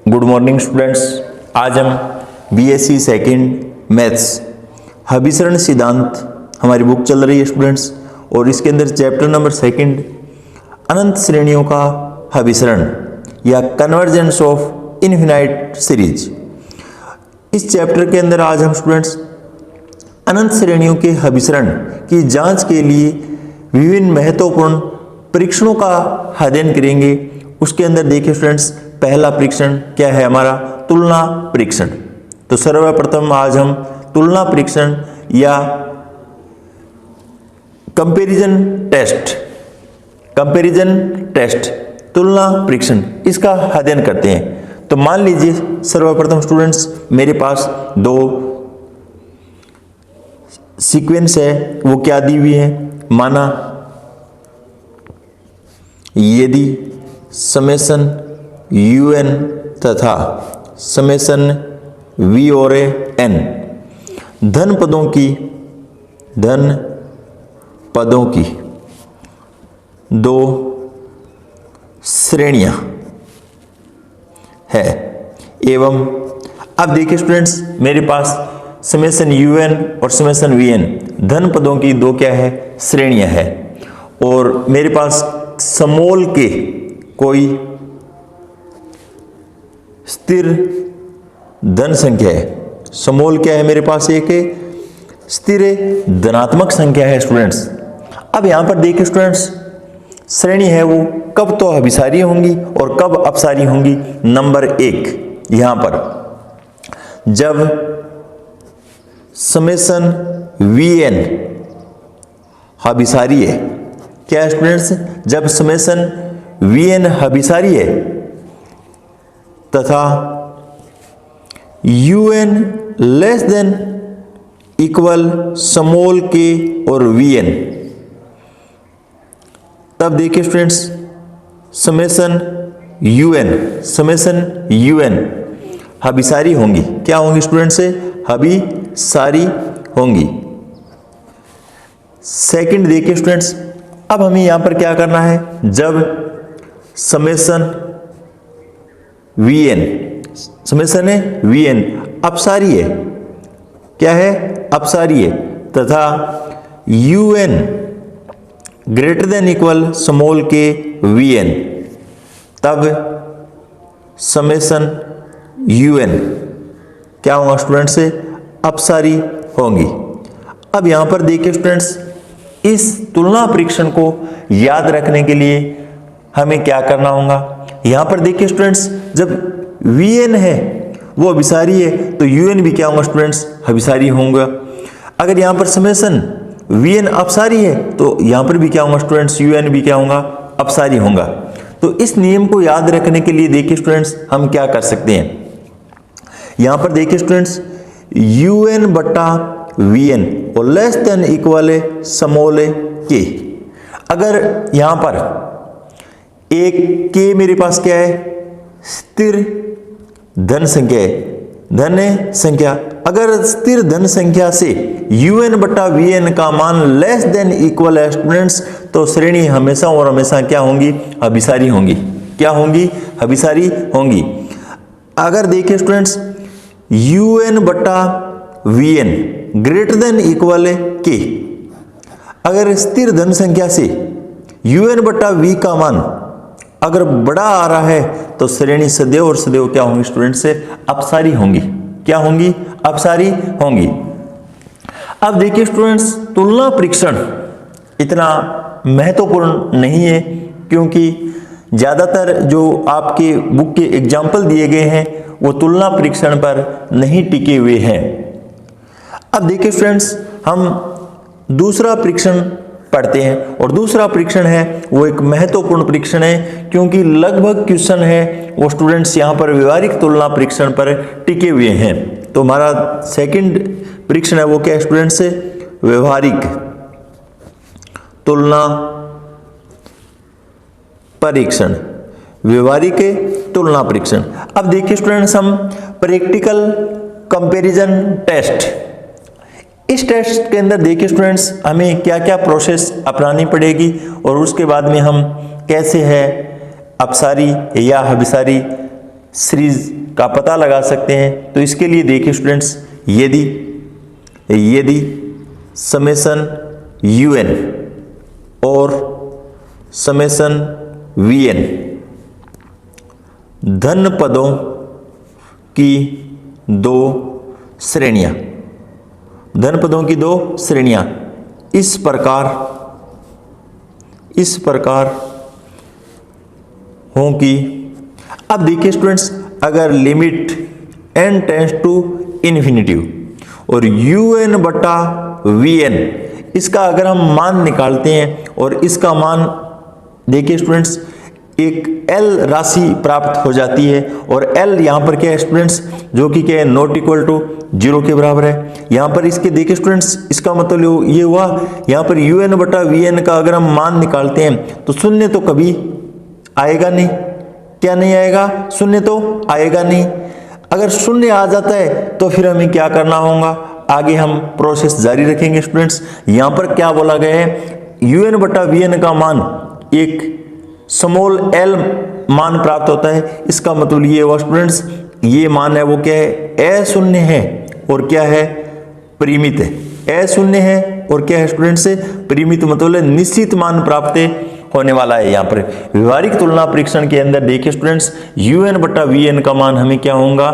Good morning students. आज हम BSc second maths अभिसरण सिद्धांत हमारी बुक चल रही है स्टूडेंट्स, और इसके अंदर चैप्टर नंबर सेकंड अनंत श्रेणियों का अभिसरण या कन्वर्जेंस ऑफ इनफिनाइट सीरीज। इस चैप्टर के अंदर आज हम स्टूडेंट्स अनंत श्रेणियों के अभिसरण की जांच के लिए विभिन्न महत्वपूर्ण परीक्षणों का अध्ययन करेंगे। उसके अंदर देखिए स्टूडेंट्स, पहला परीक्षण क्या है हमारा? तुलना परीक्षण। तो सर्वप्रथम आज हम तुलना परीक्षण या कंपैरिजन टेस्ट तुलना परीक्षण इसका अध्ययन करते हैं। तो मान लीजिए सर्वप्रथम स्टूडेंट्स मेरे पास दो सीक्वेंस है, वो क्या दी हुई है? माना यदि समेसन un तथा समेसन v और n धन पदों की दो श्रेणियां है, एवं अब देखिए स्टूडेंट्स मेरे पास समेसन un और समेसन vn धन पदों की दो क्या है? श्रेणियां है, और मेरे पास समोल के कोई स्थिर धन संख्या है। समोल क्या है मेरे पास? एक स्थिर धनात्मक संख्या है स्टूडेंट्स। अब यहां पर देखिए स्टूडेंट्स, श्रेणी है वो कब तो अभिसारी होंगी और कब अपसारी होंगी। नंबर एक, यहां पर जब समेसन Vn अभिसारी है। क्या है स्टूडेंट्स? जब समेसन Vn अभिसारी है तथा un less than equal small के और Vn, तब देखिए स्टूडेंट्स समेसन un अभिसारी होंगी। क्या होंगी स्टूडेंट्स? अभिसारी होंगी। सेकंड देखिए स्टूडेंट्स, अब हमें यहां पर क्या करना है? जब समेसन Vn अपसारी है, क्या है? अपसारी है, तथा un greater than equal small के Vn, तब समेसन un क्या होगा स्टूडेंट्स? अपसारी होंगी। अब यहां पर देखिए स्टूडेंट्स, इस तुलना परीक्षण को याद रखने के लिए हमें क्या करना होगा? यहां पर देखिए स्टूडेंट्स, जब Vn है वो अभिसारी है तो un भी क्या होगा स्टूडेंट्स? अभिसारी होगा। अगर यहां पर समेसन Vn अपसारी है तो यहां पर भी क्या होगा स्टूडेंट्स? un भी क्या होगा? अपसारी होगा। तो इस नियम को याद रखने के लिए देखिए स्टूडेंट्स हम क्या कर सकते हैं? यहां पर देखिए स्टूडेंट्स, un बटा Vn और less than equal small k। अगर यहां पर एक k मेरे पास क्या है? स्थिर धन संख्या है, धन संख्या। अगर स्थिर धन संख्या से un बटा Vn का मान लेस देन इक्वल है स्टूडेंट्स, तो श्रेणी हमेशा और हमेशा क्या होंगी? अभिसारी होंगी। क्या होंगी? अभिसारी होंगी। अगर देखिए स्टूडेंट्स un बटा Vn greater than equal k, अगर स्थिर धन संख्या से un बटा v का मान अगर बड़ा आ रहा है तो श्रेणी सदैव और सदैव क्या होंगी स्टूडेंट? से अपसारी होंगी। क्या होंगी? अपसारी होंगी। अब देखिए स्टूडेंट्स, तुलना परीक्षण इतना महत्वपूर्ण नहीं है, क्योंकि ज्यादातर जो आपके बुक के एग्जाम्पल दिए गए हैं वो तुलना परीक्षण पर नहीं टिके हुए हैं। अब देखिए स्टूडेंट्स, हम दूसरा परीक्षण पढ़ते हैं, और दूसरा परीक्षण है वो एक महत्वपूर्ण परीक्षण है, क्योंकि लगभग क्वेश्चन है वो स्टूडेंट्स यहां पर व्यवहारिक तुलना परीक्षण पर टिके हुए हैं। तो हमारा सेकंड परीक्षण है वो क्या है स्टूडेंट्स? व्यवहारिक तुलना परीक्षण। व्यवहारिक तुलना परीक्षण। अब देखिए स्टूडेंट्स, हम प्रैक्टिकल कंपैरिजन टेस्ट, इस टेस्ट के अंदर देखिए स्टूडेंट्स हमें क्या क्या प्रोसेस अपनानी पड़ेगी, और उसके बाद में हम कैसे है अपसारी या अभिसारी सीरीज का पता लगा सकते हैं। तो इसके लिए देखिए स्टूडेंट्स, यदि समेशन UN और समेशन VN धन पदों की दो श्रेणियां, धन पदों की दो श्रेणियां इस प्रकार हों कि, अब देखिए स्टूडेंट्स, अगर limit n tends to infinitive और UN बटा VN इसका अगर हम मान निकालते हैं और इसका मान देखिए स्टूडेंट्स एक L राशि प्राप्त हो जाती है, और L यहाँ पर क्या है स्टूडेंट्स, जो कि क्या है, नॉट इक्वल टू 0 के बराबर है। यहाँ पर इसके देखिए स्टूडेंट्स, इसका मतलब ये हुआ, यहाँ पर UN बटा VN का अगर हम मान निकालते हैं तो शून्य तो कभी आएगा नहीं। क्या नहीं आएगा? शून्य तो आएगा नहीं। अगर शून्य आ जाता है तो फिर हमें क्या करना होगा, आगे हम प्रोसेस जारी रखेंगे स्टूडेंट्स। यहाँ पर क्या बोला गया है, UN बटा VN का मान एक स्मॉल l मान प्राप्त होता है। इसका मतलब ये हुआ स्टूडेंट्स, ये मान है वो क्या है, अशून्य है और क्या है, परिमित है। अशून्य है और क्या है स्टूडेंट्स, परिमित मतलब निश्चित मान प्राप्त होने वाला है। यहाँ पर व्यवहारिक तुलना परीक्षण के अंदर देखिए स्टूडेंट्स, UN बटा VN का मान हमें क्या होगा,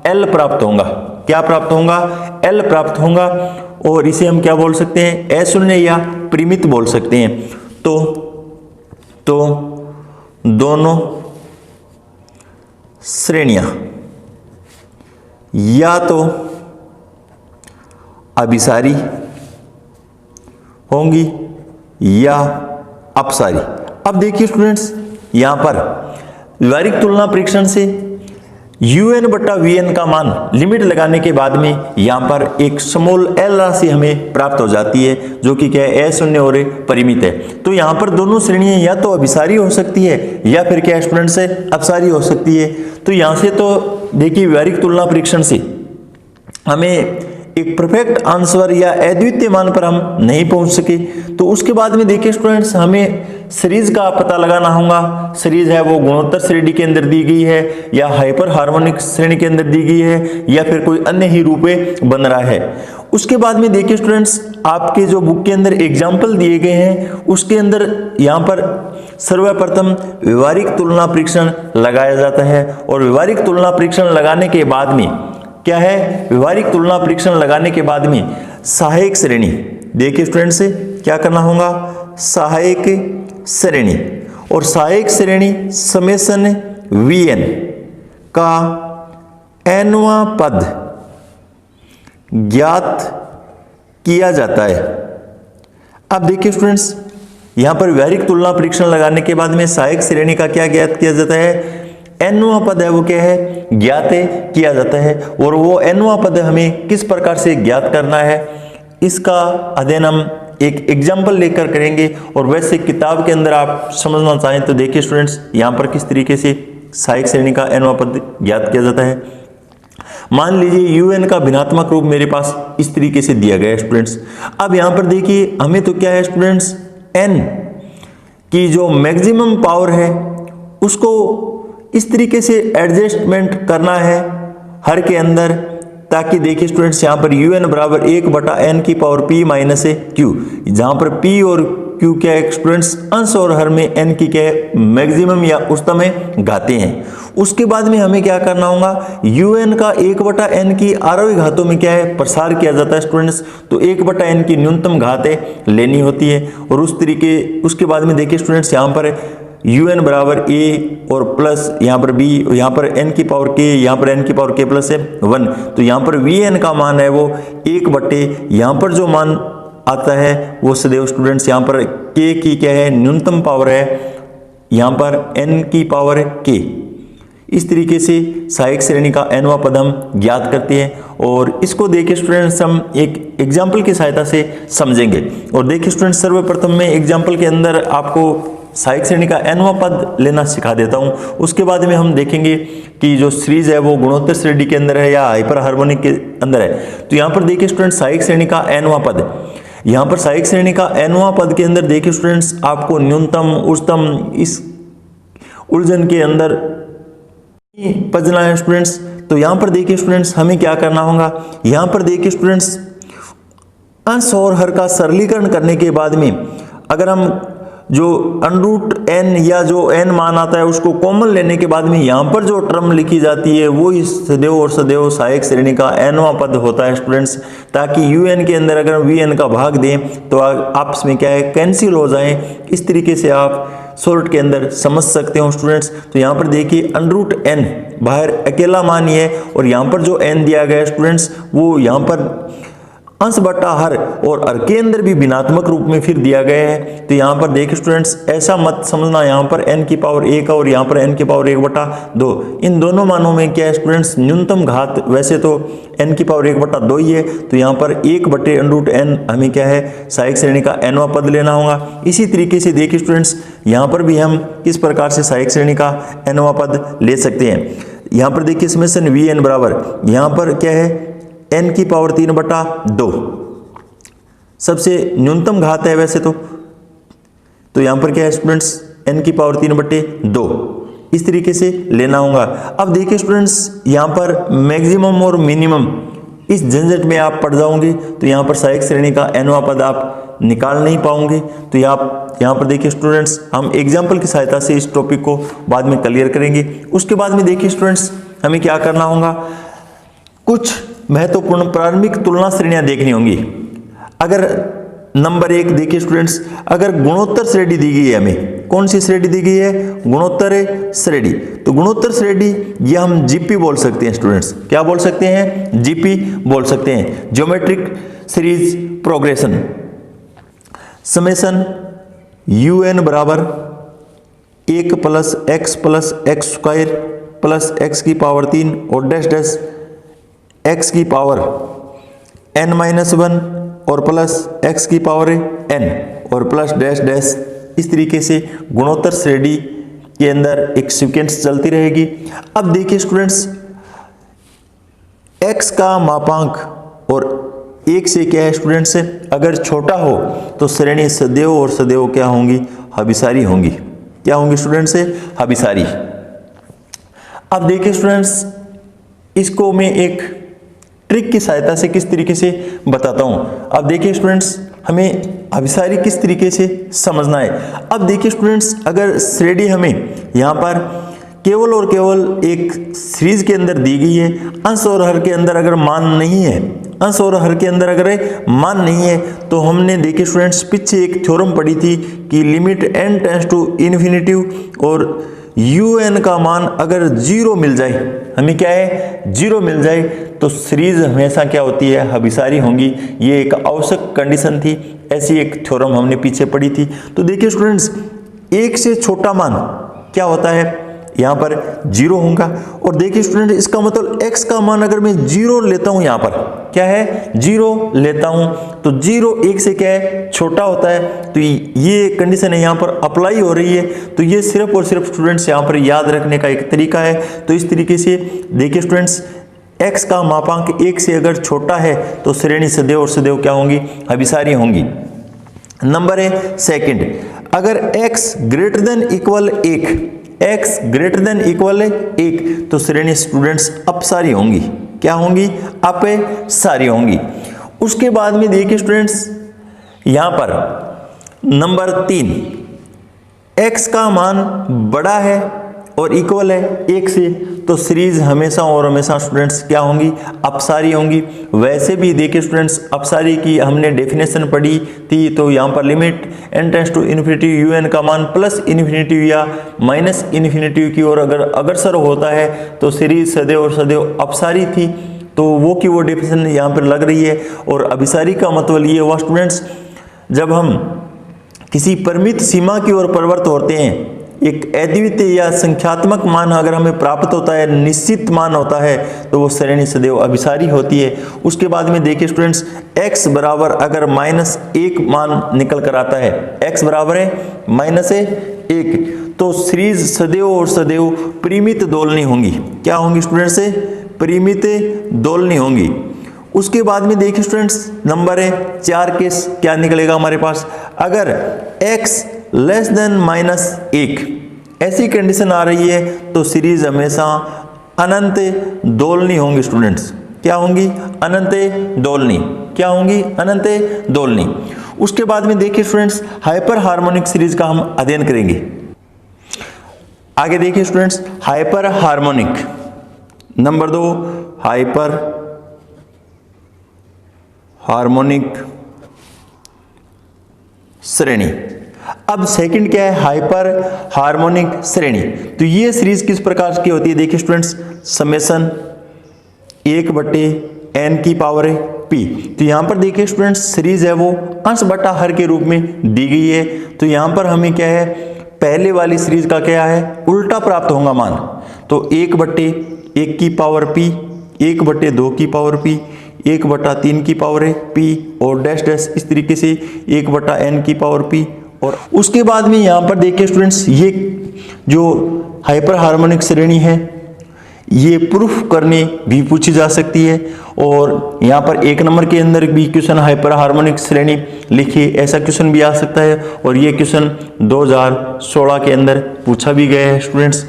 L प्राप्त होगा। क्या प्राप्त होगा? L प्राप्त होगा, और इसे हम क्या बोल सकते हैं, अशून्य या परिमित बोल सकते हैं। तो दोनों श्रेणियां या तो अभिसारी होंगी या अपसारी। अब देखिए स्टूडेंट्स, यहां पर व्यवहारिक तुलना परीक्षण से UN बटा VN का मान लिमिट लगाने के बाद में यहां पर एक स्मॉल l राशि हमें प्राप्त हो जाती है, जो कि क्या है, अशून्य और परिमित है। तो यहां पर दोनों श्रेणियां या तो अभिसारी हो सकती है या फिर क्या स्टूडेंट से अपसारी हो सकती है। तो यहां से तो देखिए व्यवहारिक तुलना परीक्षण से हमें एक परफेक्ट आंसर या अद्वितीय मान पर हम नहीं पहुंच सके। तो उसके बाद में देखिए स्टूडेंट्स, हमें सीरीज का पता लगाना होगा। सीरीज है वो गुणोत्तर श्रेणी के अंदर दी गई है या हाइपर हार्मोनिक श्रेणी के अंदर दी गई है या फिर कोई अन्य ही रूप में बन रहा है। उसके बाद में देखिए स्टूडेंट्स, आपके जो बुक के अंदर एग्जाम्पल दिए गए हैं उसके अंदर यहाँ पर सर्वप्रथम व्यवहारिक तुलना परीक्षण लगाया जाता है, और व्यवहारिक तुलना परीक्षण लगाने के बाद में क्या है, व्यवहारिक तुलना परीक्षण लगाने के बाद में सहायक श्रेणी, देखिए स्टूडेंट्स क्या करना होगा, सहायक श्रेणी, और सहायक श्रेणी समेशन VN का nवां पद ज्ञात किया जाता है। अब देखिए स्टूडेंट्स, यहां पर व्यवहारिक तुलना परीक्षण लगाने के बाद में सहायक श्रेणी का क्या ज्ञात किया जाता है, nवां पद है वो क्या है, ज्ञात किया जाता है। और वो nवां पद हमें किस प्रकार से ज्ञात करना है, इसका अध्ययन हम एक एग्जाम्पल लेकर करेंगे। और वैसे किताब के अंदर आप समझना चाहें तो देखिए स्टूडेंट्स, यहाँ पर किस तरीके से सहायक श्रेणी का nवां पद ज्ञात किया जाता है। मान लीजिए UN का भिन्नात्मक रूप मेरे पास इस तरीके से दिया गया है स्टूडेंट्स। अब यहाँ पर देखिए हमें तो क्या है स्टूडेंट्स, n की जो मैक्सिमम पावर है उसको इस तरीके से एडजस्टमेंट करना है हर के अंदर, ताकि देखिए स्टूडेंट्स यहाँ पर UN बराबर 1 बटा n की पावर p माइनस q, जहाँ पर p और q क्या है स्टूडेंट्स, अंश और हर में n की क्या है, मैक्सिमम या उच्चतम घातें हैं। उसके बाद में हमें क्या करना होगा, UN का 1 बटा n की आरोही घातों में क्या है, प्रसार किया जाता है स्टूडेंट्स। तो 1 बटा n की न्यूनतम घातें लेनी होती है, और उस तरीके उसके बाद में देखिए स्टूडेंट्स यहाँ पर UN बराबर a और प्लस यहाँ पर b, यहाँ पर n की पावर k, यहाँ पर n की पावर k प्लस है 1। तो यहाँ पर VN का मान है वो 1 बटे, यहाँ पर जो मान आता है वो सदैव स्टूडेंट्स यहाँ पर k की क्या है, न्यूनतम पावर है, यहाँ पर n की पावर k। इस तरीके से सहायक श्रेणी का nवां पद हम ज्ञात करते हैं, और इसको देखिए स्टूडेंट्स हम एक एग्जाम्पल की सहायता से समझेंगे। और देखिए स्टूडेंट्स, सर्वप्रथम मैं एग्जाम्पल के अंदर आपको सहायक श्रेणी का nवां पद लेना सिखा देता हूं। उसके बाद में हम देखेंगे कि जो सीरीज है वो गुणोत्तर श्रेणी के अंदर है या हाइपर हार्मोनिक के अंदर है। तो यहाँ पर देखिए स्टूडेंट्स, सहायक श्रेणी का nवां पद, यहाँ पर सहायक श्रेणी का nवां पद के अंदर देखिए स्टूडेंट्स, आपको न्यूनतम उच्चतम इस उलझन के अंदर पजना है स्टूडेंट्स। तो यहाँ पर देखिए स्टूडेंट्स हमें क्या करना होगा, यहाँ पर देखिए स्टूडेंट्स अंश और हर का सरलीकरण करने के बाद में अगर हम जो √n या जो n मान आता है उसको कॉमन लेने के बाद में यहाँ पर जो टर्म लिखी जाती है वो इस सदैव और सदैव सहायक श्रेणी का nवां पद होता है स्टूडेंट्स, ताकि un के अंदर अगर vn का भाग दें तो आपस में क्या है कैंसिल हो जाए। इस तरीके से आप शॉर्ट के अंदर समझ सकते हो स्टूडेंट्स। तो यहाँ पर देखिए √n बाहर अकेला मान ही है और यहाँ पर जो n दिया गया है स्टूडेंट्स वो यहाँ पर अंश बटा हर और हर के अंदर भी भिन्नात्मक रूप में फिर दिया गया है। तो यहाँ पर देखिए स्टूडेंट्स ऐसा मत समझना यहाँ पर n की पावर 1 और यहाँ पर n की पावर 1/2, इन दोनों मानों में क्या है स्टूडेंट्स न्यूनतम घात वैसे तो n की पावर 1/2 ही है। तो यहाँ पर 1/√n हमें क्या है सहायक श्रेणी का nवां पद लेना होगा। इसी तरीके से देखिए स्टूडेंट्स यहाँ पर भी हम किस प्रकार से सहायक श्रेणी का nवां पद ले सकते हैं। यहाँ पर देखिए समेशन vn बराबर यहाँ पर क्या है n की पावर 3/2 सबसे न्यूनतम घात है वैसे तो यहाँ पर क्या है स्टूडेंट्स n की पावर 3/2 इस तरीके से लेना होगा। अब देखिए स्टूडेंट्स यहाँ पर मैक्सिमम और मिनिमम इस झंझट में आप पड़ जाओगे तो यहाँ पर सहायक श्रेणी का nवां पद आप निकाल नहीं पाओगे। तो यहाँ पर देखिए स्टूडेंट्स हम एग्जाम्पल की सहायता से इस टॉपिक को बाद में क्लियर करेंगे। उसके बाद में देखिए स्टूडेंट्स हमें क्या करना होगा, कुछ महत्वपूर्ण प्रारंभिक तुलना श्रेणियां देखनी होंगी। अगर नंबर 1 देखिए स्टूडेंट्स, अगर गुणोत्तर श्रेणी दी गई है, हमें कौन सी श्रेणी दी गई है, गुणोत्तर श्रेणी। तो गुणोत्तर श्रेणी ये हम जीपी बोल सकते हैं स्टूडेंट्स, क्या बोल सकते हैं, जीपी बोल सकते हैं, geometric series progression. Summation un बराबर 1 + x + x² + x की पावर 3 और डैश डैश x की पावर n-1 और प्लस x की पावर n और प्लस डैश डैश। इस तरीके से गुणोत्तर श्रेणी के अंदर एक सीक्वेंस चलती रहेगी। अब देखिए स्टूडेंट्स x का मापांक और 1 से क्या है स्टूडेंट्स, अगर छोटा हो तो श्रेणी सदैव और सदैव क्या होंगी, अभिसारी होंगी। क्या होंगी स्टूडेंट्स, अभिसारी। अब देखिए स्टूडेंट्स इसको मैं एक ट्रिक की सहायता से किस तरीके से बताता हूं। अब देखिए स्टूडेंट्स हमें अभिसारी किस तरीके से समझना है। अब देखिए स्टूडेंट्स अगर श्रेणी हमें यहाँ पर केवल और केवल एक सीरीज के अंदर दी गई है, अंश और हर के अंदर अगर मान नहीं है, अंश और हर के अंदर अगर मान नहीं है तो हमने देखिए स्टूडेंट्स पीछे एक थ्योरम पढ़ी थी कि limit n tends to infinity और un का मान अगर 0 मिल जाए, हमें क्या है 0 मिल जाए तो सीरीज हमेशा क्या होती है, अभिसारी होंगी। ये एक आवश्यक कंडीशन थी, ऐसी एक थ्योरम हमने पीछे पढ़ी थी। तो देखिए स्टूडेंट्स 1 से छोटा मान क्या होता है, यहाँ पर 0 होगा। और देखिए स्टूडेंट इसका मतलब x का मान अगर मैं 0 लेता हूँ, यहाँ पर क्या है 0 लेता हूँ तो 0 1 से क्या है छोटा होता है। तो ये कंडीशन है यहाँ पर अप्लाई हो रही है। तो ये सिर्फ और सिर्फ स्टूडेंट्स यहाँ पर याद रखने का एक तरीका है। तो इस तरीके से देखिए स्टूडेंट्स x का मापांक 1 से अगर छोटा है तो श्रेणी सदैव और सदैव क्या होंगी, अभिसारी होंगी। नंबर है सेकंड, अगर x greater than equal 1, x greater than equal 1 तो श्रेणी स्टूडेंट्स अपसारी होंगी। क्या होंगी, अपसारी होंगी। उसके बाद में देखिए स्टूडेंट्स यहां पर नंबर 3, x का मान बड़ा है और इक्वल है 1 से तो सीरीज हमेशा और हमेशा स्टूडेंट्स क्या होंगी, अपसारी होंगी। वैसे भी देखिए स्टूडेंट्स अपसारी की हमने डेफिनेशन पढ़ी थी। तो यहाँ पर limit n tends to infinity un का मान प्लस इन्फिनिटी या माइनस इन्फिनिटी की ओर अगर अग्रसर होता है तो सीरीज सदैव और सदैव अपसारी थी। तो वो की वो डेफिनेशन यहाँ पर लग रही है। और अभिसारी का मतलब ये हुआ स्टूडेंट्स जब हम किसी परिमित सीमा की ओर प्रवृत्त होते हैं, एक अद्वितीय या संख्यात्मक मान अगर हमें प्राप्त होता है, निश्चित मान होता है तो वो श्रेणी सदैव अभिसारी होती है। उसके बाद में देखिए स्टूडेंट्स x बराबर अगर -1 मान निकल कर आता है, x बराबर है -1 तो सीरीज सदैव और सदैव परिमित दोलनी होंगी। क्या होंगी स्टूडेंट्स, परिमित दोलनी होंगी। उसके बाद में देखिए स्टूडेंट्स नंबर है 4 केस क्या निकलेगा हमारे पास, अगर x लेस देन -1 ऐसी कंडीशन आ रही है तो सीरीज हमेशा अनंत दोलनी होंगी स्टूडेंट्स। क्या होंगी? अनंत दोलनी। क्या होंगी? अनंत दोलनी। उसके बाद में देखिए स्टूडेंट्स, हाइपर हार्मोनिक सीरीज का हम अध्ययन करेंगे। आगे देखिए students, hyper harmonic number 2, hyper harmonic श्रेणी। अब सेकंड क्या है? हाइपर हार्मोनिक श्रेणी। तो ये सीरीज किस प्रकार की होती है? देखिए स्टूडेंट्स, समेशन 1/n की पावर p। तो यहां पर देखिए स्टूडेंट्स, सीरीज है वो अंश बटा हर के रूप में दी गई है। तो यहां पर हमें क्या है? पहले वाली सीरीज का क्या है? उल्टा प्राप्त होगा मान। तो 1/1 की पावर p, 1/2 की पावर p, 1/3 की पावर है p, और डैश डैश इस तरीके से 1/n की पावर p। और उसके बाद में यहां पर देखिए स्टूडेंट्स, ये जो हाइपर हार्मोनिक श्रेणी है ये प्रूफ करने भी पूछी जा सकती है। और यहाँ पर 1 नंबर के अंदर भी क्वेश्चन हाइपर हार्मोनिक श्रेणी लिखिए, ऐसा क्वेश्चन भी आ सकता है। और ये क्वेश्चन 2016 के अंदर पूछा भी गया है स्टूडेंट्स।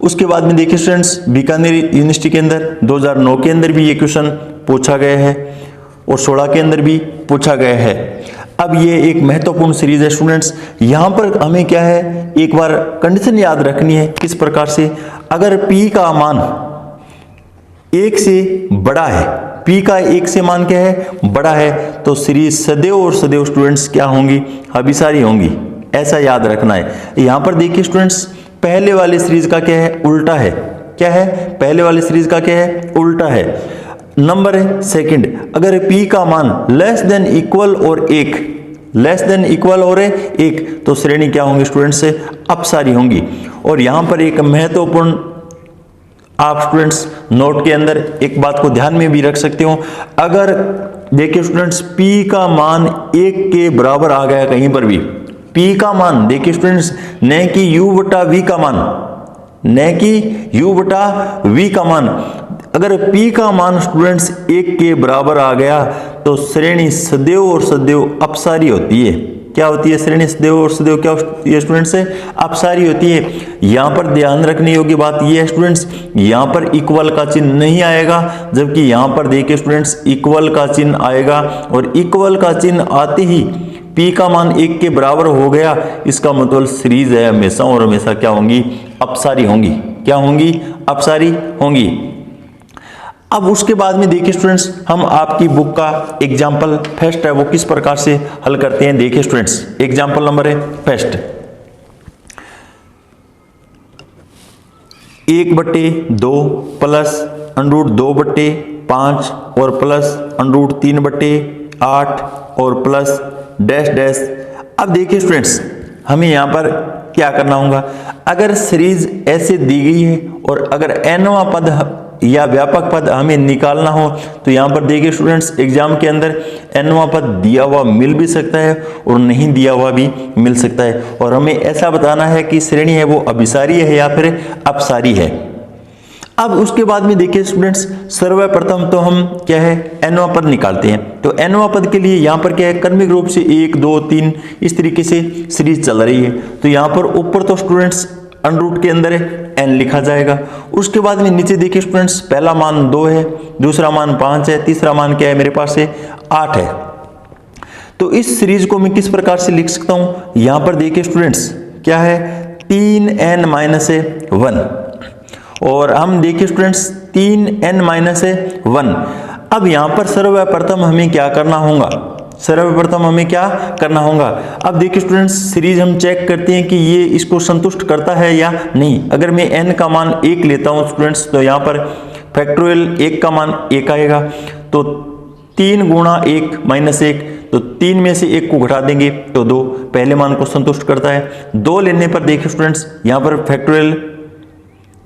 उसके बाद में देखिए स्टूडेंट्स, बीकानेर यूनिवर्सिटी के अंदर 2009 के अंदर भी ये क्वेश्चन पूछा गया है और 16 के अंदर भी पूछा गया है। अब ये एक महत्वपूर्ण सीरीज है स्टूडेंट्स। यहाँ पर हमें क्या है? एक बार कंडीशन याद रखनी है। किस प्रकार से? अगर p का मान 1 से बड़ा है, p का 1 से मान क्या है? बड़ा है, तो सीरीज सदैव और सदैव स्टूडेंट्स क्या होंगी? अभिसारी होंगी। ऐसा याद रखना है। यहाँ पर देखिए स्टूडेंट्स, पहले वाली सीरीज का क्या है? उल्टा है। क्या है? पहले वाली सीरीज का क्या है? उल्टा है। नंबर है सेकंड, अगर p का मान लेस देन इक्वल और 1, लेस देन इक्वल और 1, तो श्रेणी क्या होंगी स्टूडेंट्स? से अपसारी होंगी। और यहां पर एक महत्वपूर्ण आप स्टूडेंट्स नोट के अंदर एक बात को ध्यान में भी रख सकते हो। अगर देखिए स्टूडेंट्स, p का मान 1 के बराबर आ गया कहीं पर भी, p का मान देखिए स्टूडेंट्स, न कि u/v का मान, न कि u/v का मान, अगर p का मान स्टूडेंट्स 1 के बराबर आ गया तो श्रेणी सदैव और सदैव अपसारी होती है। क्या होती है? श्रेणी सदैव और सदैव क्या होती है स्टूडेंट्स? से अपसारी होती है। यहां पर ध्यान रखने योग्य बात यह है स्टूडेंट्स, यहां पर इक्वल का चिन्ह नहीं आएगा, जबकि यहां पर देखिए स्टूडेंट्स इक्वल का चिन्ह आएगा। और इक्वल का चिन्ह आते ही p का मान 1 के बराबर हो गया, इसका मतलब सीरीज है हमेशा और हमेशा क्या होंगी? अपसारी होंगी। क्या होंगी? अपसारी होंगी। अब उसके बाद में देखिए स्टूडेंट्स, हम आपकी बुक का एग्जाम्पल फर्स्ट है वो किस प्रकार से हल करते हैं। देखिए स्टूडेंट्स, एग्जाम्पल नंबर है फर्स्ट, 1/2 प्लस √2/5 और प्लस √3/8 और प्लस डैश डैश। अब देखिए स्टूडेंट्स, हमें यहां पर क्या करना होगा? अगर सीरीज ऐसे दी गई है और अगर nवां पद या व्यापक पद हमें निकालना हो तो यहां पर देखिए स्टूडेंट्स, एग्जाम के अंदर nवां पद दिया हुआ मिल भी सकता है और नहीं दिया हुआ भी मिल सकता है। और हमें ऐसा बताना है कि श्रेणी है वो अभिसारी है या फिर अपसारी है। अब उसके बाद में देखिए स्टूडेंट्स, सर्वप्रथम तो हम क्या है? nवां पद निकालते हैं। तो nवां पद के लिए यहां पर क्या है? क्रमिक रूप से 1 2 3 इस तरीके से सीरीज चल रही है। तो यहां पर ऊपर तो स्टूडेंट्स √ के अंदर n लिखा जाएगा। उसके बाद में नीचे देखिए स्टूडेंट्स, पहला मान 2 है, दूसरा मान 5 है, तीसरा मान क्या है मेरे पास है? 8 है। तो इस सीरीज को मैं किस प्रकार से लिख सकता हूं? यहां पर देखिए स्टूडेंट्स, क्या है? 3n-1। और हम देखिए स्टूडेंट्स 3n-1। अब यहां पर सर्वप्रथम हमें क्या करना होगा? सर्वप्रथम हमें क्या करना होगा? अब देखिए स्टूडेंट्स, सीरीज हम चेक करते हैं कि ये इसको संतुष्ट करता है या नहीं। अगर मैं n का मान 1 लेता हूं स्टूडेंट्स, तो यहां पर फैक्टोरियल 1 का मान 1 आएगा। तो 3 × 1 - 1, तो 3 में से 1 को घटा देंगे तो 2, पहले मान को संतुष्ट करता है। 2 लेने पर देखिए स्टूडेंट्स, यहां पर फैक्टोरियल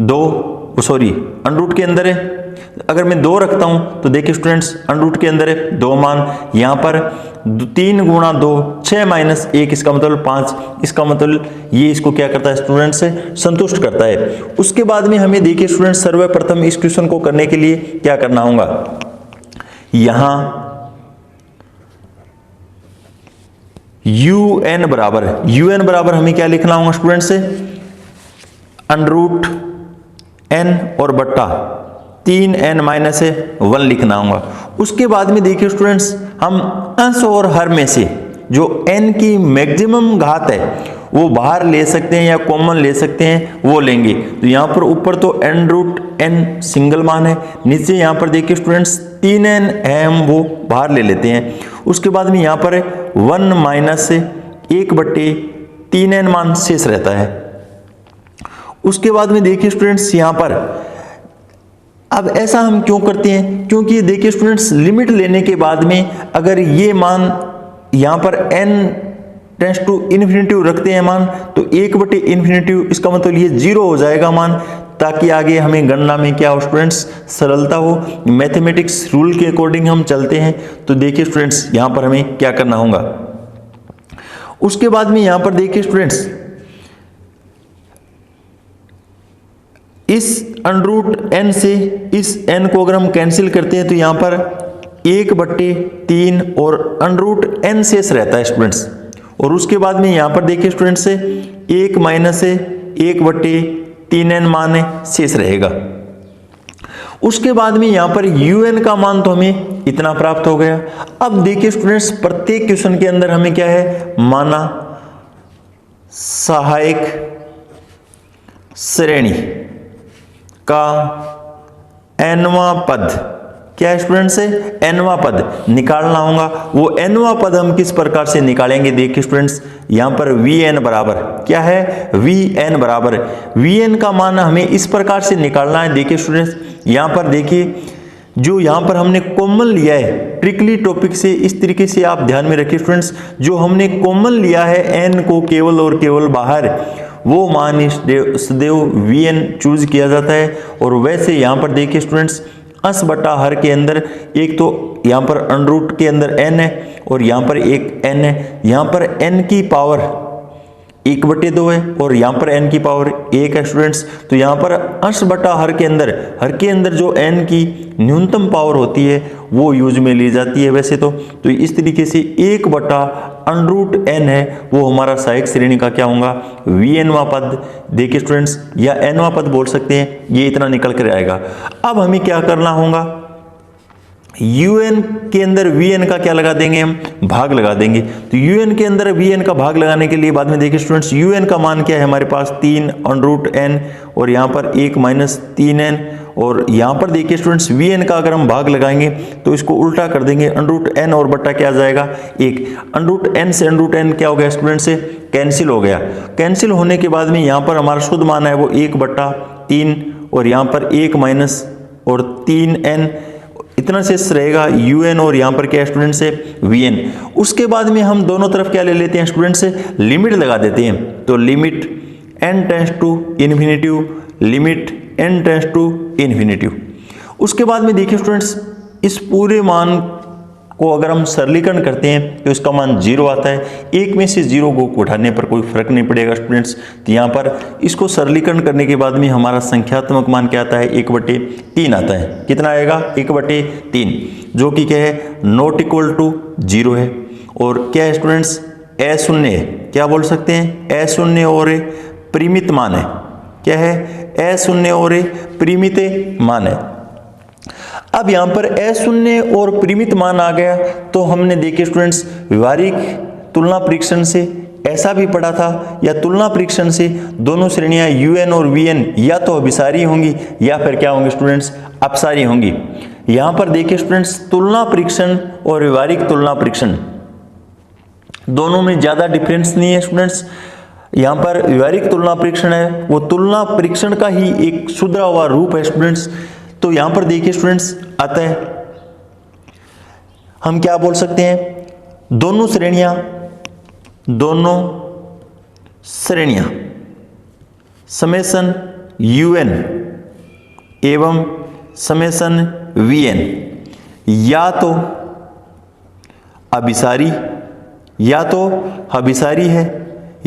2 सॉरी √ के अंदर है। अगर मैं 2 रखता हूं तो देखिए स्टूडेंट्स, √ के अंदर है 2 मान। यहां पर 3 × 2 6 - 1, इसका मतलब 5। इसका मतलब ये इसको क्या करता है स्टूडेंट्स? से संतुष्ट करता है। उसके बाद में हमें देखिए स्टूडेंट्स, सर्वप्रथम इस क्वेश्चन को करने के लिए क्या करना होगा? यहां un बराबर है, un बराबर हमें क्या लिखना होगा स्टूडेंट्स? से √ n और बट्टा 3n माइनस 1 लिखना होगा। उसके बाद में देखिए स्टूडेंट्स, हम अंश और हर में से जो n की मैक्सिमम घात है वो बाहर ले सकते हैं या कॉमन ले सकते हैं, वो लेंगे। तो यहाँ पर ऊपर तो n√n सिंगल मान है, नीचे यहाँ पर देखिए स्टूडेंट्स 3n है, हम वो बाहर ले लेते हैं। उसके बाद में यहाँ पर 1 माइनस 1/3n मान शेष रहता है। उसके बाद में देखिए स्टूडेंट्स यहाँ पर, अब ऐसा हम क्यों करते हैं, क्योंकि देखिए स्टूडेंट्स लिमिट लेने के बाद में अगर ये मान यहाँ पर n टेंस टू इन्फिनिटिव रखते हैं मान, तो 1/∞, इसका मतलब ये 0 हो जाएगा मान, ताकि आगे हमें गणना में क्या हो स्टूडेंट्स, सरलता हो। मैथमेटिक्स रूल के अकॉर्डिंग हम चलते हैं। तो देखिए स्टूडेंट्स यहाँ पर हमें क्या करना होगा। उसके बाद में यहाँ पर देखिए स्टूडेंट्स, इस √n से इस n को अगर हम कैंसिल करते हैं तो यहाँ पर 1/3 और √n शेष रहता है स्टूडेंट्स। और उसके बाद में यहाँ पर देखिए स्टूडेंट्स से 1 माइनस 1/3n मान शेष रहेगा। उसके बाद में यहाँ पर un का मान तो हमें इतना प्राप्त हो गया। अब देखिए स्टूडेंट्स, प्रत्येक क्वेश्चन के अंदर हमें क्या है, माना सहायक श्रेणी का nवां पद, क्या है स्टूडेंट्स है, nवां पद निकालना होगा। वो nवां पद हम किस प्रकार से निकालेंगे, देखिए स्टूडेंट्स यहाँ पर vn बराबर क्या है, vn बराबर, vn का मान हमें इस प्रकार से निकालना है। देखिए स्टूडेंट्स यहाँ पर देखिए, जो यहाँ पर हमने कॉमन लिया है ट्रिकली टॉपिक से, इस तरीके से आप ध्यान में रखिए स्टूडेंट्स, जो हमने कॉमन लिया है n को केवल और केवल बाहर, वो मान सदैव vn चूज किया जाता है। और वैसे यहाँ पर देखिए स्टूडेंट्स, अंश बटा हर के अंदर एक तो यहाँ पर √ के अंदर n है और यहाँ पर एक n है, यहाँ पर n की पावर 1/2 है और यहाँ पर n की पावर 1 है स्टूडेंट्स। तो यहाँ पर अंश बटा हर के अंदर जो n की न्यूनतम पावर होती है वो यूज में ली जाती है वैसे तो इस तरीके से 1/√n है, वो हमारा सहायक श्रेणी का क्या होगा, vnवां पद। देखिए स्टूडेंट्स, या nवां पद बोल सकते हैं, ये इतना निकल कर आएगा। अब हमें क्या करना होगा, un के अंदर vn का क्या लगा देंगे, हम भाग लगा देंगे। तो un के अंदर vn का भाग लगाने के लिए बाद में देखिए स्टूडेंट्स, un का मान क्या है हमारे पास 3√n और यहाँ पर 1 माइनस 3n, और यहाँ पर देखिए स्टूडेंट्स vn का अगर हम भाग लगाएंगे तो इसको उल्टा कर देंगे, √n और बट्टा क्या आ जाएगा 1, √n से √n क्या हो गया स्टूडेंट्स से कैंसिल हो गया। कैंसिल होने के बाद में यहाँ पर हमारा शुद्ध मान है वो 1/3 और यहाँ पर 1 माइनस और 3n, इतना शेष रहेगा un और यहाँ पर क्या है स्टूडेंट से vn। उसके बाद में हम दोनों तरफ क्या ले लेते हैं स्टूडेंट से, लिमिट लगा देते हैं। तो limit n tends to infinitive, limit n tends to infinitive. उसके बाद में देखिए स्टूडेंट्स, इस पूरे मान को अगर हम सरलीकरण करते हैं तो इसका मान 0 आता है। एक में से 0 को उठाने पर कोई फर्क नहीं पड़ेगा स्टूडेंट्स। तो यहाँ पर इसको सरलीकरण करने के बाद में हमारा संख्यात्मक मान क्या आता है, 1/3 आता है। कितना आएगा, 1/3, जो कि क्या है, नॉट इक्वल टू 0 है। और क्या है स्टूडेंट्स, अशून्य है, क्या बोल सकते हैं, अशून्य और परिमित मान है। क्या है, अशून्य और परिमित मान है। अब यहाँ पर अशून्य और परिमित मान आ गया तो हमने देखिए स्टूडेंट्स व्यवहारिक तुलना परीक्षण से ऐसा भी पढ़ा था, या तुलना परीक्षण से दोनों श्रेणियां un और vn या तो अभिसारी होंगी या फिर क्या होंगी स्टूडेंट्स, अपसारी होंगी। यहाँ पर देखिए स्टूडेंट्स, तुलना परीक्षण और व्यवहारिक तुलना परीक्षण दोनों में ज्यादा डिफरेंस नहीं है स्टूडेंट्स। यहाँ पर व्यवहारिक तुलना परीक्षण है वो तुलना परीक्षण का ही एक सुधरा हुआ रूप है स्टूडेंट्स। तो यहाँ पर देखिए स्टूडेंट्स आता है, हम क्या बोल सकते हैं, दोनों श्रेणियां समेसन un एवं समेसन vn या तो अभिसारी है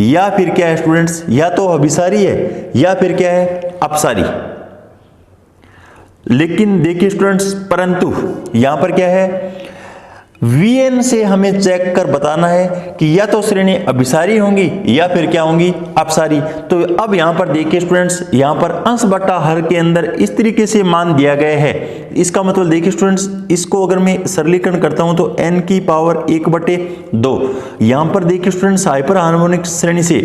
या फिर क्या है स्टूडेंट्स, या तो अभिसारी है या फिर क्या है, अपसारी। लेकिन देखिए स्टूडेंट्स, परंतु यहां पर क्या है, Vn से हमें चेक कर बताना है कि या तो श्रेणी अभिसारी होंगी या फिर क्या होंगी, अपसारी। तो अब यहां पर देखिए स्टूडेंट्स, यहां पर अंश बटा हर के अंदर इस तरीके से मान दिया गया है। इसका मतलब देखिए स्टूडेंट्स, इसको अगर मैं सरलीकरण करता हूं तो n की पावर 1/2। यहां पर देखिए स्टूडेंट्स, हाइपर हार्मोनिक श्रेणी से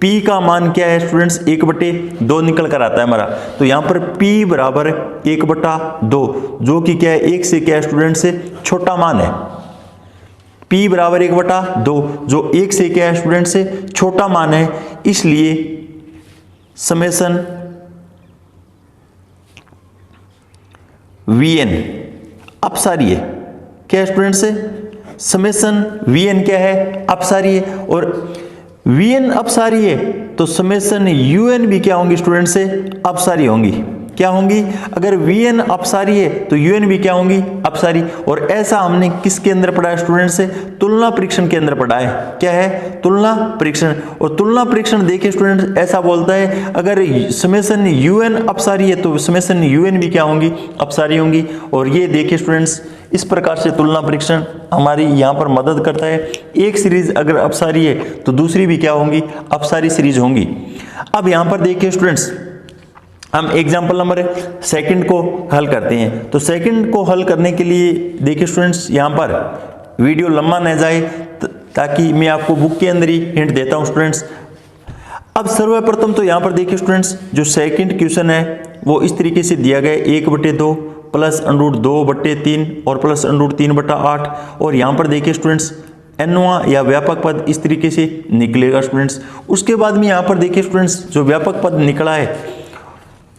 P का मान क्या है स्टूडेंट्स, 1/2 निकल कर आता है हमारा। तो यहां पर P बराबर 1/2, जो कि क्या है, 1 से क्या है स्टूडेंट्स से छोटा मान है। P बराबर 1/2, जो 1 से क्या है स्टूडेंट से छोटा मान है, इसलिए समेशन Vn अपसारी है। क्या है स्टूडेंट से, समेशन Vn क्या है, अपसारी है। और Vn अपसारी है तो समेशन Un भी क्या होंगी स्टूडेंट से, अपसारी होंगी। क्या होंगी, अगर Vn अपसारी है तो Un भी क्या होंगी, अपसारी। और ऐसा हमने किसके अंदर पढ़ा है स्टूडेंट से, तुलना परीक्षण के अंदर पढ़ा है। क्या है, तुलना परीक्षण। और तुलना परीक्षण देखिए स्टूडेंट ऐसा बोलता है, अगर समेशन Un अपसारी है तो समेशन Un भी क्या होंगी, अपसारी होंगी। और ये देखिए स्टूडेंट्स, इस प्रकार से तुलना परीक्षण हमारी यहाँ पर मदद करता है। एक सीरीज अगर अपसारी है तो दूसरी भी क्या होंगी, अपसारी सीरीज होंगी। अब यहाँ पर देखिए स्टूडेंट्स, हम एग्जाम्पल नंबर 2 को हल करते हैं। तो 2 को हल करने के लिए देखिए स्टूडेंट्स, यहाँ पर वीडियो लंबा न जाए ताकि मैं आपको बुक के अंदर ही हिंट देता हूँ स्टूडेंट्स। अब सर्वप्रथम तो यहाँ पर देखिए स्टूडेंट्स, जो सेकंड क्वेश्चन है वो इस तरीके से दिया गया है, 1/2 प्लस √2/3 और प्लस √3/8। और यहाँ पर देखिए स्टूडेंट्स, nवां या व्यापक पद इस तरीके से निकलेगा स्टूडेंट्स। उसके बाद में यहाँ पर देखिए स्टूडेंट्स, जो व्यापक पद निकला है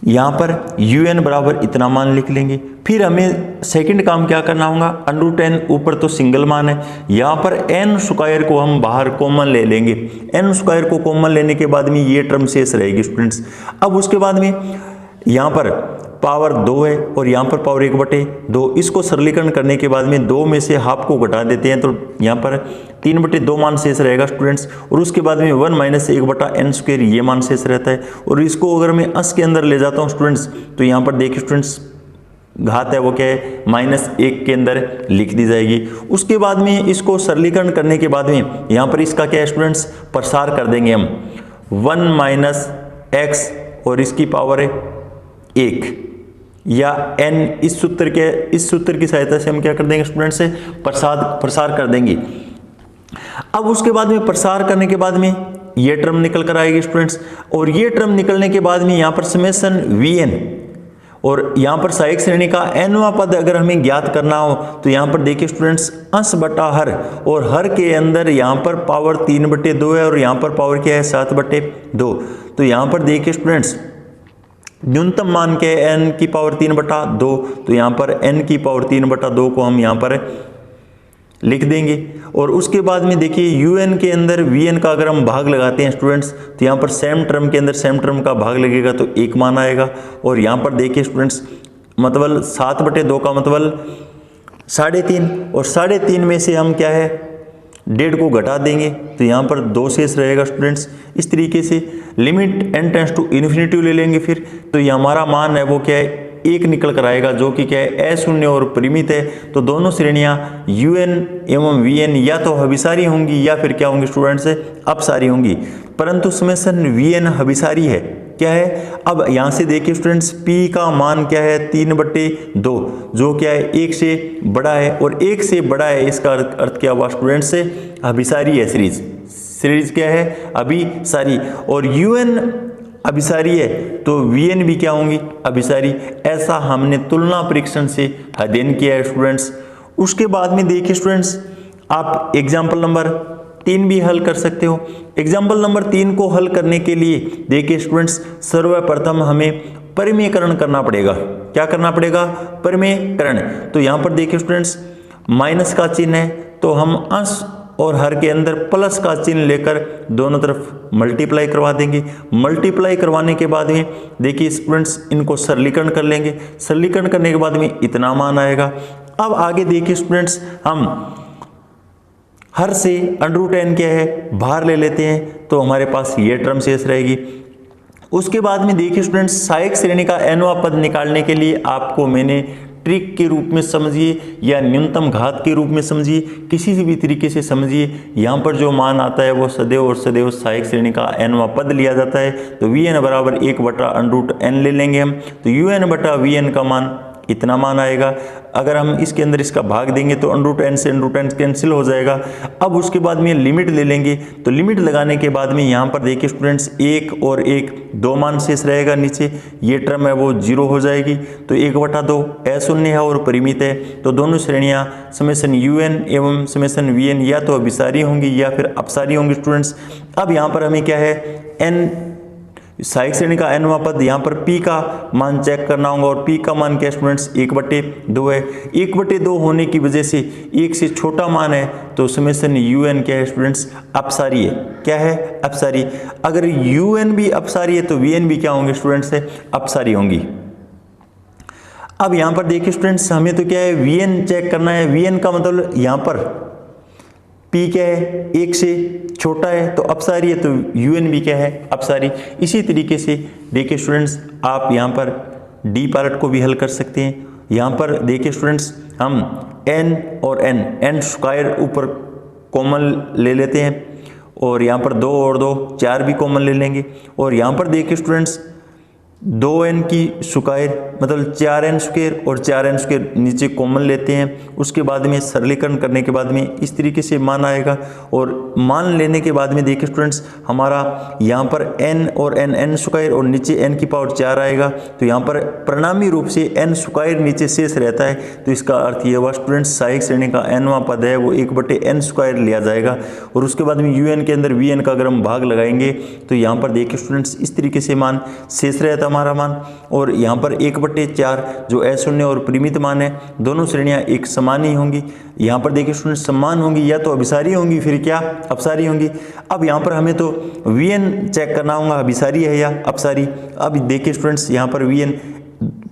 यहाँ पर un बराबर इतना मान लिख लेंगे। फिर हमें सेकंड काम क्या करना होगा, √n ऊपर तो सिंगल मान है, यहाँ पर n² को हम बाहर कॉमन ले लेंगे। n² को कॉमन लेने के बाद में ये टर्म शेष रहेगी स्टूडेंट्स। अब उसके बाद में यहाँ पर पावर 2 है और यहाँ पर पावर 1/2। इसको सरलीकरण करने के बाद में 2 में से हाफ को घटा देते हैं, तो यहाँ पर 3/2 मान शेष रहेगा स्टूडेंट्स। और उसके बाद में 1 - 1/n² ये मान शेष रहता है। और इसको अगर मैं अंश के अंदर ले जाता हूँ स्टूडेंट्स, तो यहाँ पर देखिए स्टूडेंट्स, घात है वो क्या है, -1 के अंदर लिख दी जाएगी। उसके बाद में इसको सरलीकरण करने के बाद में यहाँ पर इसका क्या है स्टूडेंट्स, प्रसार कर देंगे हम 1 - x और इसकी पावर है 1 या n। इस सूत्र की सहायता से हम क्या कर देंगे स्टूडेंट से, प्रसार कर देंगे। अब उसके बाद में प्रसार करने के बाद में ये टर्म निकल कर आएगी स्टूडेंट्स। और ये टर्म निकलने के बाद में यहाँ पर समेशन Vn और यहाँ पर सहायक श्रेणी का nवां पद अगर हमें ज्ञात करना हो तो यहाँ पर देखिए स्टूडेंट्स, अंश बटा हर, और हर के अंदर यहाँ पर पावर 3/2 है और यहाँ पर पावर क्या है, 7/2। तो यहाँ पर देखिए स्टूडेंट्स, न्यूनतम मान के n की पावर 3/2, तो यहाँ पर n की पावर 3/2 को हम यहाँ पर लिख देंगे। और उसके बाद में देखिए un के अंदर vn का अगर हम भाग लगाते हैं स्टूडेंट्स, तो यहाँ पर सेम टर्म के अंदर सेम टर्म का भाग लगेगा तो 1 मान आएगा। और यहाँ पर देखिए स्टूडेंट्स, मतलब 7/2 का मतलब 3.5, और 3.5 में से हम क्या है, 1.5 को घटा देंगे तो यहाँ पर 2 शेष रहेगा स्टूडेंट्स। इस तरीके से लिमिट n →∞ ले लेंगे फिर, तो ये हमारा मान है वो क्या है, 1 निकल कर आएगा, जो कि क्या है, अशून्य और परिमित है। तो दोनों श्रेणियां un एवं vn या तो अभिसारी होंगी या फिर क्या होंगी स्टूडेंट्स, अपसारी होंगी। परंतु समेशन Vn अभिसारी है। क्या है, अब यहाँ से देखिए स्टूडेंट्स, P का मान क्या है, 3/2, जो क्या है, 1 से बड़ा है। और 1 से बड़ा है, इसका अर्थ क्या हुआ स्टूडेंट्स से, अभिसारी है सीरीज क्या है, अभिसारी। और un अभिसारी है तो Vn भी क्या होंगी, अभिसारी। ऐसा हमने तुलना परीक्षण से अध्ययन किया है स्टूडेंट्स। उसके बाद में देखिए स्टूडेंट्स, आप एग्जाम्पल नंबर 3 भी हल कर सकते हो। एग्जाम्पल नंबर 3 को हल करने के लिए देखिए स्टूडेंट्स, सर्वप्रथम हमें परिमेयकरण करना पड़ेगा। क्या करना पड़ेगा, परिमेयकरण। तो यहाँ पर देखिए स्टूडेंट्स, माइनस का चिन्ह है तो हम अंश और हर के अंदर प्लस का चिन्ह लेकर दोनों तरफ मल्टीप्लाई करवा देंगे। मल्टीप्लाई करवाने के बाद में देखिए स्टूडेंट्स, इनको सरलीकरण कर लेंगे। सरलीकरण करने के बाद में इतना मान आएगा। अब आगे देखिए स्टूडेंट्स, हम हर से √n क्या है, बाहर ले लेते हैं, तो हमारे पास ये टर्म शेष रहेगी। उसके बाद में देखिए स्टूडेंट्स, सहायक श्रेणी का nवां पद निकालने के लिए आपको मैंने ट्रिक के रूप में समझिए या न्यूनतम घात के रूप में समझिए, किसी से भी तरीके से समझिए। यहाँ पर जो मान आता है वो सदैव और सदैव सहायक श्रेणी का nवां पद लिया जाता है। तो Vn बराबर 1/√n ले लेंगे हम। तो Un/Vn का मान इतना मान आएगा। अगर हम इसके अंदर इसका भाग देंगे तो √n से √n कैंसिल हो जाएगा। अब उसके बाद में लिमिट ले लेंगे। तो लिमिट लगाने के बाद में यहाँ पर देखिए स्टूडेंट्स 1 और 1 2 मान शेष रहेगा, नीचे ये टर्म है वो 0 हो जाएगी। तो 1/2 अशून्य है और परिमित है। तो दोनों श्रेणियाँ समेशन UN एवं समेशन VN या तो अभिसारी होंगी या फिर अपसारी होंगी स्टूडेंट्स। अब यहाँ पर हमें क्या है, n सहायक श्रेणी का nवां पद, यहाँ पर p का मान चेक करना होगा और p का मान क्या स्टूडेंट्स 1/2 है। 1/2 होने की वजह से 1 से छोटा मान है तो समेशन UN क्या है स्टूडेंट्स, अपसारी है। क्या है, अपसारी। अगर UN भी अपसारी है तो VN भी क्या होंगे स्टूडेंट्स, है अपसारी होंगी। अब यहाँ पर देखिए स्टूडेंट्स हमें तो क्या है VN चेक करना है। VN का मतलब यहाँ पर P क्या है, 1 से छोटा है तो अपसारी है, तो UN भी क्या है, अपसारी। इसी तरीके से देखिए स्टूडेंट्स आप यहाँ पर D पार्ट को भी हल कर सकते हैं। यहाँ पर देखिए स्टूडेंट्स हम N और N स्क्वायर ऊपर कॉमन ले लेते हैं और यहाँ पर 2 और 2 4 भी कॉमन ले लेंगे। और यहाँ पर देखिए स्टूडेंट्स 2n की स्क्वायर मतलब 4n स्क्वायर और 4n स्क्वायर नीचे कॉमन लेते हैं। उसके बाद में सरलीकरण करने के बाद में इस तरीके से मान आएगा। और मान लेने के बाद में देखिए स्टूडेंट्स हमारा यहाँ पर n और n स्क्वायर और नीचे n की पावर 4 आएगा। तो यहाँ पर परिणामी रूप से n स्क्वायर नीचे शेष रहता है। तो इसका अर्थ ये हुआ स्टूडेंट्स सहायक श्रेणी का nवां पद है वो 1/n स्क्वायर लिया जाएगा। और उसके बाद में UN के अंदर VN का अगर हम भाग लगाएंगे तो यहाँ पर देखिए स्टूडेंट्स इस तरीके से मान शेष रहता हमारा मान। और यहाँ पर 1/4 जो अशून्य और परिमित मान है, दोनों श्रेणियाँ एक समान ही होंगी। यहाँ पर देखिए स्टूडेंट समान होंगी या तो अभिसारी होंगी फिर क्या अपसारी होंगी। अब यहाँ पर हमें तो VN चेक करना होगा अभिसारी है या अपसारी। अब देखिए स्टूडेंट्स यहाँ पर VN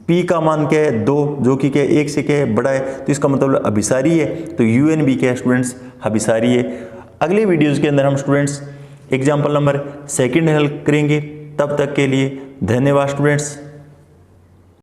P का मान क्या है 2 जो कि क्या है 1 से क्या है बड़ा है, तो इसका मतलब अभिसारी है। तो UN भी क्या है स्टूडेंट्स अभिसारी है। अगले वीडियोज़ के अंदर हम स्टूडेंट्स एग्जाम्पल नंबर 2 हल करेंगे। तब तक के लिए धन्यवाद स्टूडेंट्स।